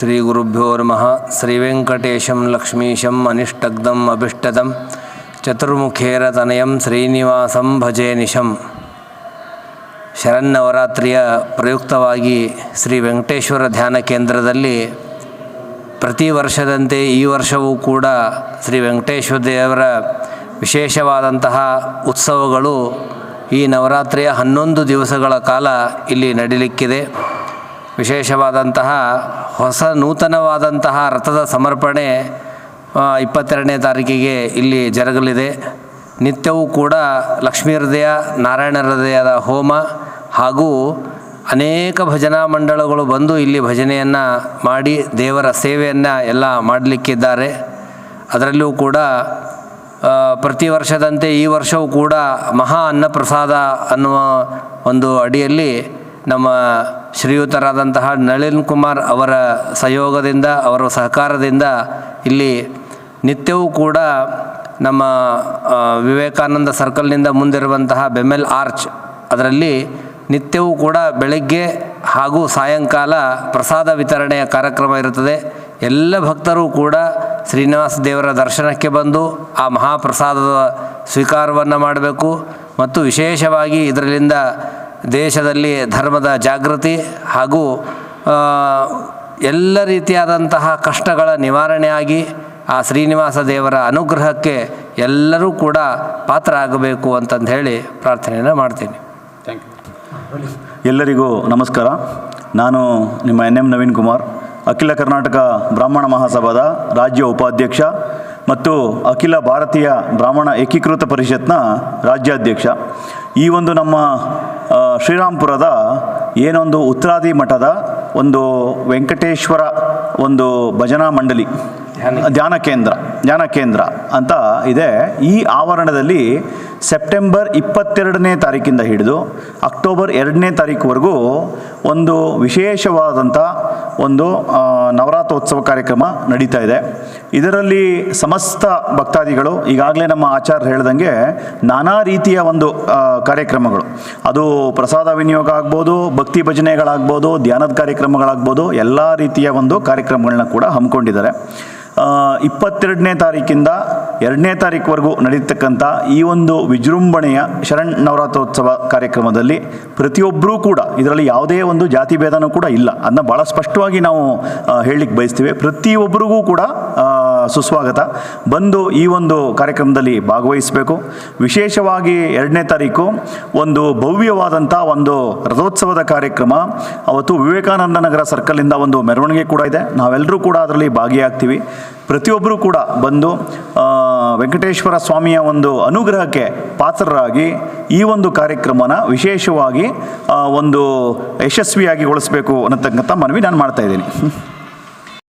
ಶ್ರೀ ಗುರುಭ್ಯೋ ನಮಃ. ಶ್ರೀ ವೆಂಕಟೇಶಂ ಲಕ್ಷ್ಮೀಶಂ ಅನಿಷ್ಟಗ್ಧಂ ಅಭಿಷ್ಟದಂ ಚತುರ್ಮುಖೇರತನಯಂ ಶ್ರೀನಿವಾಸಂ ಭಜೆ ನಿಶಂ. ಶರನ್ನವರಾತ್ರಿಯ ಪ್ರಯುಕ್ತವಾಗಿ ಶ್ರೀ ವೆಂಕಟೇಶ್ವರ ಧ್ಯಾನ ಕೇಂದ್ರದಲ್ಲಿ ಪ್ರತಿ ವರ್ಷದಂತೆ ಈ ವರ್ಷವೂ ಕೂಡ ಶ್ರೀ ವೆಂಕಟೇಶ್ವರ ದೇವರ ವಿಶೇಷವಾದಂತಹ ಉತ್ಸವಗಳು ಈ ನವರಾತ್ರಿಯ 11 ದಿವಸಗಳ ಕಾಲ ಇಲ್ಲಿ ನಡೀಲಿಕ್ಕಿದೆ. ವಿಶೇಷವಾದಂತಹ ನೂತನವಾದಂತಹ ರಥದ ಸಮರ್ಪಣೆ 22ನೇ ತಾರೀಕಿಗೆ ಇಲ್ಲಿ ಜರುಗಲಿದೆ. ನಿತ್ಯವೂ ಕೂಡ ಲಕ್ಷ್ಮೀ ಹೃದಯ, ನಾರಾಯಣ ಹೃದಯದ ಹೋಮ ಹಾಗೂ ಅನೇಕ ಭಜನಾ ಮಂಡಳಗಳು ಬಂದು ಇಲ್ಲಿ ಭಜನೆಯನ್ನು ಮಾಡಿ ದೇವರ ಸೇವೆಯನ್ನು ಎಲ್ಲ ಮಾಡಲಿಕ್ಕಿದ್ದಾರೆ. ಅದರಲ್ಲೂ ಕೂಡ ಪ್ರತಿ ವರ್ಷದಂತೆ ಈ ವರ್ಷವೂ ಕೂಡ ಮಹಾ ಅನ್ನಪ್ರಸಾದ ಅನ್ನುವ ಒಂದು ಅಡಿಯಲ್ಲಿ ನಮ್ಮ ಶ್ರೀಯುತರಾದಂತಹ ನಳಿನ್ ಕುಮಾರ್ ಅವರ ಸಹಯೋಗದಿಂದ, ಅವರ ಸಹಕಾರದಿಂದ ಇಲ್ಲಿ ನಿತ್ಯವೂ ಕೂಡ ನಮ್ಮ ವಿವೇಕಾನಂದ ಸರ್ಕಲ್ನಿಂದ ಮುಂದಿರುವಂತಹ ಬೆಮೆಲ್ ಆರ್ಚ್ ಅದರಲ್ಲಿ ನಿತ್ಯವೂ ಕೂಡ ಬೆಳಗ್ಗೆ ಹಾಗೂ ಸಾಯಂಕಾಲ ಪ್ರಸಾದ ವಿತರಣೆಯ ಕಾರ್ಯಕ್ರಮ ಇರುತ್ತದೆ. ಎಲ್ಲ ಭಕ್ತರು ಕೂಡ ಶ್ರೀನಿವಾಸ ದೇವರ ದರ್ಶನಕ್ಕೆ ಬಂದು ಆ ಮಹಾಪ್ರಸಾದದ ಸ್ವೀಕಾರವನ್ನು ಮಾಡಬೇಕು. ಮತ್ತು ವಿಶೇಷವಾಗಿ ಇದರಿಂದ ದೇಶದಲ್ಲಿ ಧರ್ಮದ ಜಾಗೃತಿ ಹಾಗೂ ಎಲ್ಲ ರೀತಿಯಾದಂತಹ ಕಷ್ಟಗಳ ನಿವಾರಣೆಯಾಗಿ ಆ ಶ್ರೀನಿವಾಸ ದೇವರ ಅನುಗ್ರಹಕ್ಕೆ ಎಲ್ಲರೂ ಕೂಡ ಪಾತ್ರ ಆಗಬೇಕು ಅಂತಂದು ಹೇಳಿ ಪ್ರಾರ್ಥನೆಯನ್ನು ಮಾಡ್ತೀನಿ. Thank you. ಎಲ್ಲರಿಗೂ ನಮಸ್ಕಾರ. ನಾನು ನಿಮ್ಮ NM ನವೀನ್ ಕುಮಾರ್, ಅಖಿಲ ಕರ್ನಾಟಕ ಬ್ರಾಹ್ಮಣ ಮಹಾಸಭಾದ ರಾಜ್ಯ ಉಪಾಧ್ಯಕ್ಷ ಮತ್ತು ಅಖಿಲ ಭಾರತೀಯ ಬ್ರಾಹ್ಮಣ ಏಕೀಕೃತ ಪರಿಷತ್ನ ರಾಜ್ಯಾಧ್ಯಕ್ಷ. ಈ ಒಂದು ನಮ್ಮ ಶ್ರೀರಾಮ್ಪುರದ ಏನೊಂದು ಉತ್ತರಾದಿ ಮಠದ ಒಂದು ವೆಂಕಟೇಶ್ವರ ಒಂದು ಭಜನಾ ಮಂಡಳಿ ಧ್ಯಾನ ಕೇಂದ್ರ ಅಂತ ಇದೆ. ಈ ಆವರಣದಲ್ಲಿ ಸೆಪ್ಟೆಂಬರ್ 22ನೇ ತಾರೀಕಿಂದ ಹಿಡಿದು ಅಕ್ಟೋಬರ್ 2ನೇ ತಾರೀಕುವರೆಗೂ ಒಂದು ವಿಶೇಷವಾದಂಥ ಒಂದು ನವರಾತ್ರೋತ್ಸವ ಕಾರ್ಯಕ್ರಮ ನಡೀತಾ ಇದೆ. ಇದರಲ್ಲಿ ಸಮಸ್ತ ಭಕ್ತಾದಿಗಳು, ಈಗಾಗಲೇ ನಮ್ಮ ಆಚಾರ್ಯರು ಹೇಳ್ದಂಗೆ ನಾನಾ ರೀತಿಯ ಒಂದು ಕಾರ್ಯಕ್ರಮಗಳು, ಅದು ಪ್ರಸಾದ ವಿನಿಯೋಗ ಆಗ್ಬೋದು, ಭಕ್ತಿ ಭಜನೆಗಳಾಗ್ಬೋದು, ಧ್ಯಾನದ ಕಾರ್ಯಕ್ರಮಗಳಾಗ್ಬೋದು, ಎಲ್ಲ ರೀತಿಯ ಒಂದು ಕಾರ್ಯಕ್ರಮಗಳನ್ನ ಕೂಡ ಹಮ್ಮಿಕೊಂಡಿದ್ದಾರೆ. 22ನೇ ತಾರೀಕಿಂದ 2ನೇ ತಾರೀಕುವರೆಗೂ ನಡೀತಕ್ಕಂಥ ಈ ಒಂದು ವಿಜೃಂಭಣೆಯ ಶರಣ್ ನವರಾತ್ರೋತ್ಸವ ಕಾರ್ಯಕ್ರಮದಲ್ಲಿ ಪ್ರತಿಯೊಬ್ಬರೂ ಕೂಡ, ಇದರಲ್ಲಿ ಯಾವುದೇ ಒಂದು ಜಾತಿ ಭೇದನೂ ಕೂಡ ಇಲ್ಲ, ಅದನ್ನ ಭಾಳ ಸ್ಪಷ್ಟವಾಗಿ ನಾವು ಹೇಳಲಿಕ್ಕೆ ಬಯಸ್ತೀವಿ. ಪ್ರತಿಯೊಬ್ಬರಿಗೂ ಕೂಡ ಸುಸ್ವಾಗತ. ಬಂದು ಈ ಒಂದು ಕಾರ್ಯಕ್ರಮದಲ್ಲಿ ಭಾಗವಹಿಸಬೇಕು. ವಿಶೇಷವಾಗಿ 2ನೇ ತಾರೀಕು ಒಂದು ಭವ್ಯವಾದಂಥ ಒಂದು ರಥೋತ್ಸವದ ಕಾರ್ಯಕ್ರಮ. ಅವತ್ತು ವಿವೇಕಾನಂದ ನಗರ ಸರ್ಕಲಿಂದ ಒಂದು ಮೆರವಣಿಗೆ ಕೂಡ ಇದೆ. ನಾವೆಲ್ಲರೂ ಕೂಡ ಅದರಲ್ಲಿ ಭಾಗಿಯಾಗ್ತೀವಿ. ಪ್ರತಿಯೊಬ್ಬರೂ ಕೂಡ ಬಂದು ವೆಂಕಟೇಶ್ವರ ಸ್ವಾಮಿಯ ಒಂದು ಅನುಗ್ರಹಕ್ಕೆ ಪಾತ್ರರಾಗಿ ಈ ಒಂದು ಕಾರ್ಯಕ್ರಮನ ವಿಶೇಷವಾಗಿ ಒಂದು ಯಶಸ್ವಿಯಾಗಿ ಗೊಳಿಸಬೇಕು ಅನ್ನತಕ್ಕಂಥ ಮನವಿ ನಾನು ಮಾಡ್ತಾ ಇದ್ದೀನಿ.